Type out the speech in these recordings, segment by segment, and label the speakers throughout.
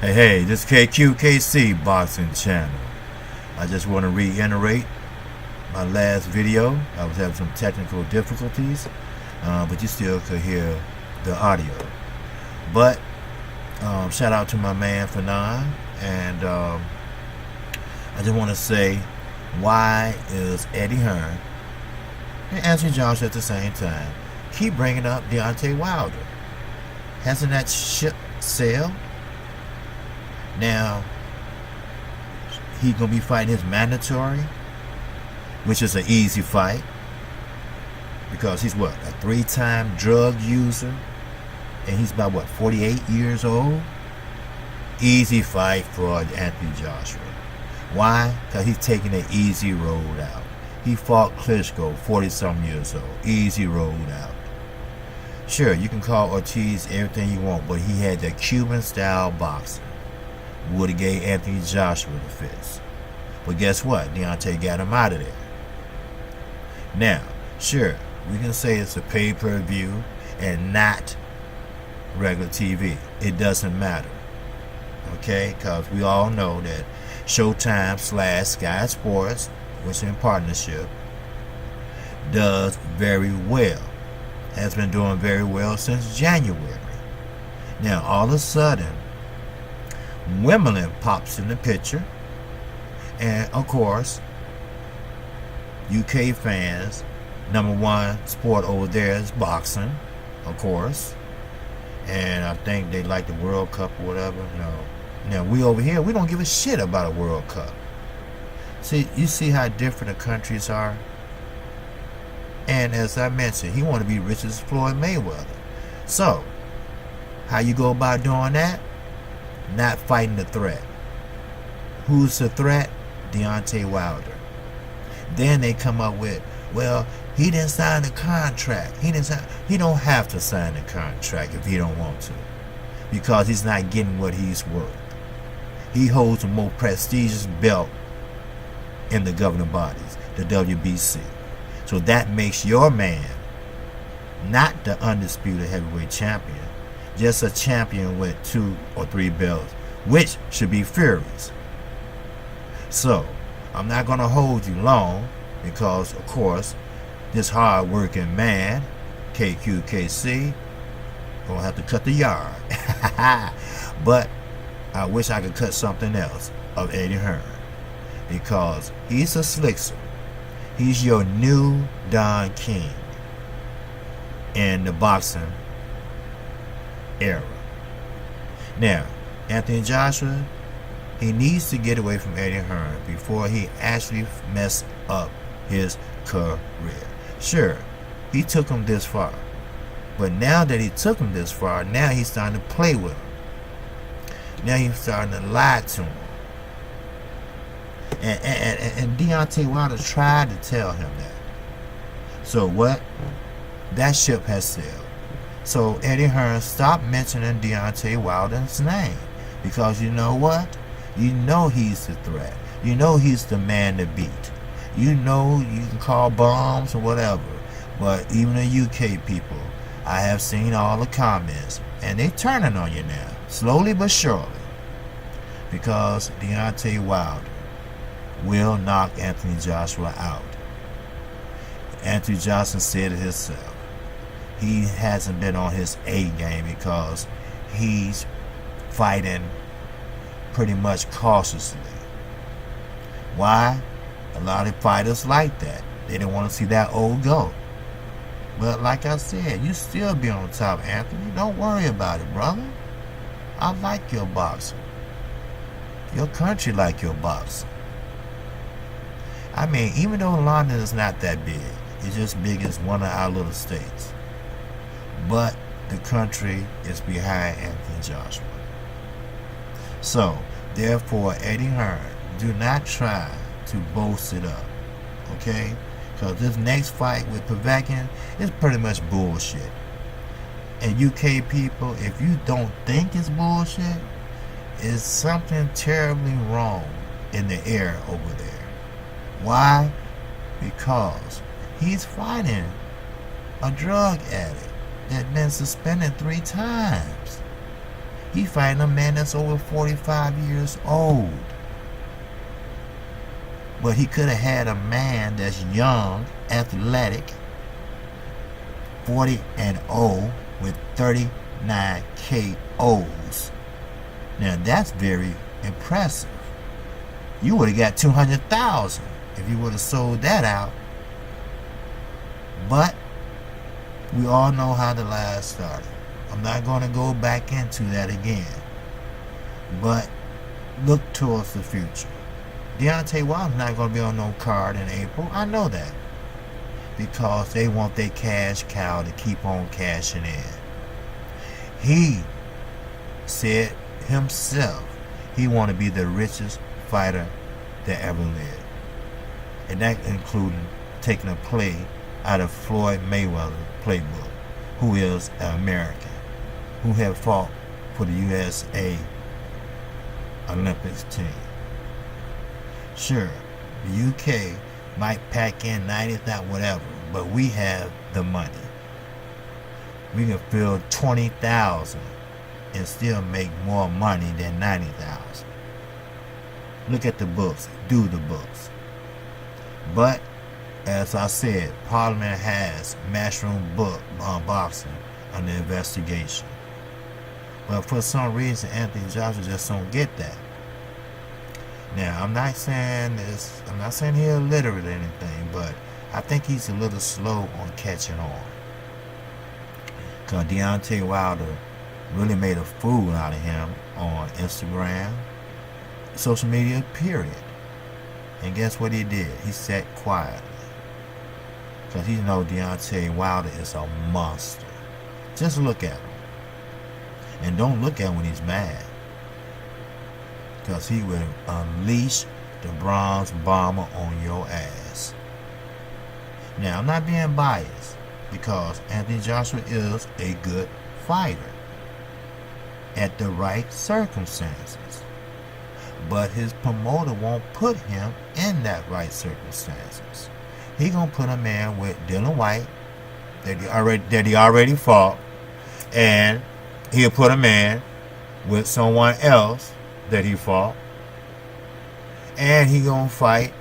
Speaker 1: Hey, this KQKC Boxing Channel. I just want to reiterate my last video. I was having some technical difficulties, but you still could hear the audio. But shout out to my man Hearn, and I just want to say, why is Eddie Hearn and Anthony Johnson at the same time keep bringing up Deontay Wilder? Hasn't that ship sailed? Now, he's going to be fighting his mandatory, which is an easy fight, because he's what, a 3-time drug user, and he's about what, 48 years old? Easy fight for Anthony Joshua. Why? Because he's taking an easy road out. He fought Klitschko, 40-some years old. Easy road out. Sure, you can call Ortiz everything you want, but he had that Cuban-style boxing. Would have gave Anthony Joshua the fist. But guess what? Deontay got him out of there. Now, sure, we can say it's a pay-per-view and not regular TV. It doesn't matter. Okay? Because we all know that Showtime / Sky Sports, which is in partnership, does very well. Has been doing very well since January. Now, all of a sudden, Wimbledon pops in the picture, and of course, UK fans, #1 sport over there is boxing, of course, and I think they like the World Cup or whatever. No, now we over here, we don't give a shit about a World Cup. See, you see how different the countries are. And as I mentioned, he want to be rich as Floyd Mayweather. So, how you go about doing that? Not fighting the threat. Who's the threat? Deontay Wilder. Then they come up with, well, he didn't sign the contract. He don't have to sign the contract if he don't want to, because he's not getting what he's worth. He holds the most prestigious belt in the governing bodies, the WBC. So that makes your man not the undisputed heavyweight champion, just a champion with 2 or 3 belts, which should be Fury's. So, I'm not going to hold you long, because, of course, this hard-working man, KQKC, going to have to cut the yard. But I wish I could cut something else of Eddie Hearn, because he's a slickster. He's your new Don King in the boxing era. Now, Anthony Joshua, he needs to get away from Eddie Hearn before he actually mess up his career. Sure, he took him this far, but now that he took him this far, now he's starting to play with him. Now he's starting to lie to him. And Deontay Wilder tried to tell him that. So what? That ship has sailed. So Eddie Hearn, stop mentioning Deontay Wilder's name, because you know what? You know he's the threat. You know he's the man to beat. You know you can call bombs or whatever, but even the UK people, I have seen all the comments, and they're turning on you now, slowly but surely, because Deontay Wilder will knock Anthony Joshua out. Anthony Johnson said it himself. He hasn't been on his A game because he's fighting pretty much cautiously. Why? A lot of fighters like that. They don't want to see that old go. But like I said, you still be on top, Anthony. Don't worry about it, brother. I like your boxing. Your country like your boxing. I mean, even though London is not that big, it's just big as one of our little states, but the country is behind Anthony Joshua. So, therefore, Eddie Hearn, do not try to boast it up, okay? Because this next fight with Povetkin is pretty much bullshit. And UK people, if you don't think it's bullshit, it's something terribly wrong in the air over there. Why? Because he's fighting a drug addict that's been suspended 3 times. He fighting a man that's over 45 years old. But he could have had a man that's young, athletic, 40-0 with 39 KOs. Now that's very impressive. You would have got 200,000 if you would have sold that out. But we all know how the lies started. I'm not going to go back into that again. But look towards the future. Deontay Wilder's not going to be on no card in April. I know that. Because they want their cash cow to keep on cashing in. He said himself he want to be the richest fighter that ever lived. And that including taking a play out of Floyd Mayweather's playbook, who is an American, who had fought for the USA Olympics team. Sure, the UK might pack in 90,000, whatever, but we have the money. We can fill 20,000 and still make more money than 90,000. Look at the books, do the books. But as I said, Parliament has Matchroom boxing under investigation. But for some reason, Anthony Joshua just don't get that. Now, I'm not saying he's illiterate or anything, but I think he's a little slow on catching on. Because Deontay Wilder really made a fool out of him on Instagram, social media, period. And guess what he did? He sat quietly. Because he knows Deontay Wilder is a monster. Just look at him. And don't look at him when he's mad. Because he will unleash the bronze bomber on your ass. Now, I'm not being biased. Because Anthony Joshua is a good fighter. At the right circumstances. But his promoter won't put him in that right circumstances. He gonna put a man with Dylan White that he already fought, and he'll put a man with someone else that he fought, and he gonna fight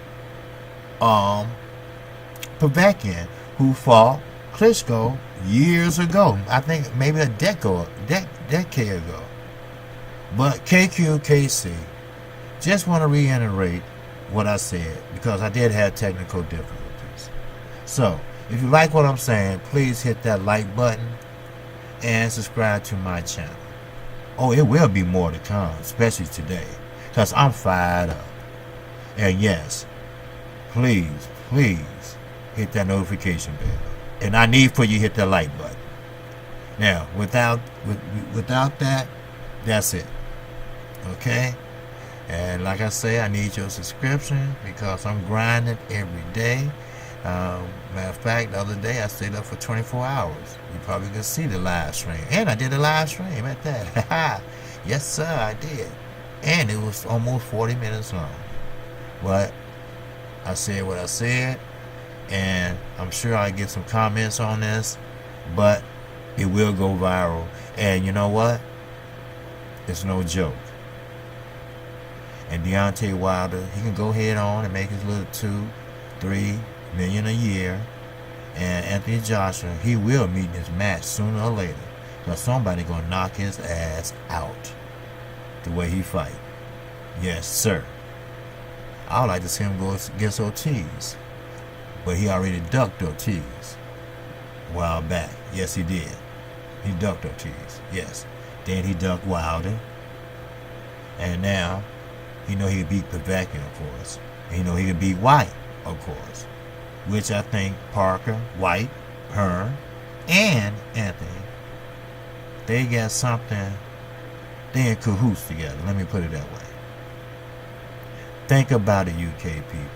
Speaker 1: Povetkin, who fought Klitschko years ago. I think maybe a decade ago. But KQKC, just want to reiterate what I said, because I did have technical difficulties. So, if you like what I'm saying, please hit that like button and subscribe to my channel. Oh, it will be more to come, especially today, because I'm fired up. And yes, please hit that notification bell. And I need for you to hit that like button. Now, without that, that's it. Okay? And like I say, I need your subscription because I'm grinding every day. Matter of fact, the other day I stayed up for 24 hours. You probably can see the live stream. And I did a live stream at that. Yes, sir, I did. And it was almost 40 minutes long. But I said what I said. And I'm sure I'll get some comments on this. But it will go viral. And you know what? It's no joke. And Deontay Wilder, he can go head on and make his little $2-3 million a year. And Anthony Joshua, he will meet in his match sooner or later. Because somebody gonna knock his ass out the way he fight. Yes, sir. I would like to see him go against Ortiz. But he already ducked Ortiz a while back. Yes, he did. He ducked Ortiz. Yes. Then he ducked Wilder. And now he know he can beat Povetkin, of course. And he know he can beat White, of course. Which I think Parker, White, Hearn, and Anthony, they got something. They in cahoots together. Let me put it that way. Think about it, UK people.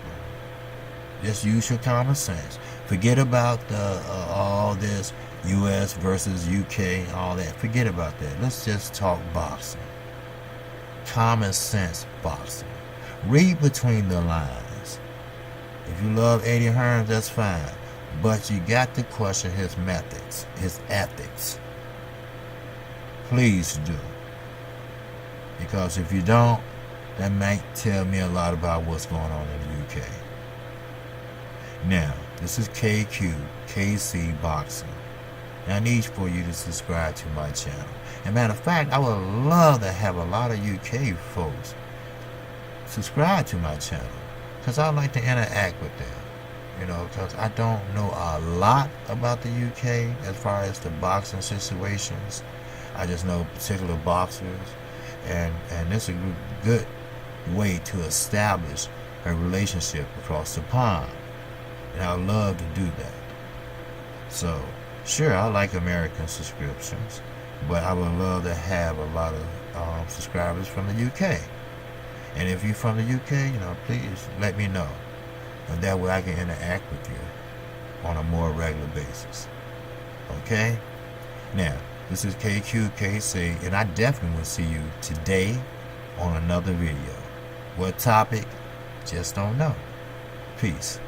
Speaker 1: Just use your common sense. Forget about all this US versus UK and all that. Forget about that. Let's just talk boxing. Common sense boxing. Read between the lines. If you love Eddie Hearn, that's fine. But you got to question his methods, his ethics. Please do. Because if you don't, that might tell me a lot about what's going on in the UK. Now, this is KC Boxing. And I need for you to subscribe to my channel. And matter of fact, I would love to have a lot of UK folks subscribe to my channel, because I like to interact with them. Because I don't know a lot about the UK as far as the boxing situations. I just know particular boxers, and this is a good way to establish a relationship across the pond, and I love to do that. So sure, I like American subscriptions, but I would love to have a lot of subscribers from the UK. And if you're from the UK, please let me know, and that way I can interact with you on a more regular basis. Okay? Now, this is KQKC, and I definitely will see you today on another video. What topic? Just don't know. Peace.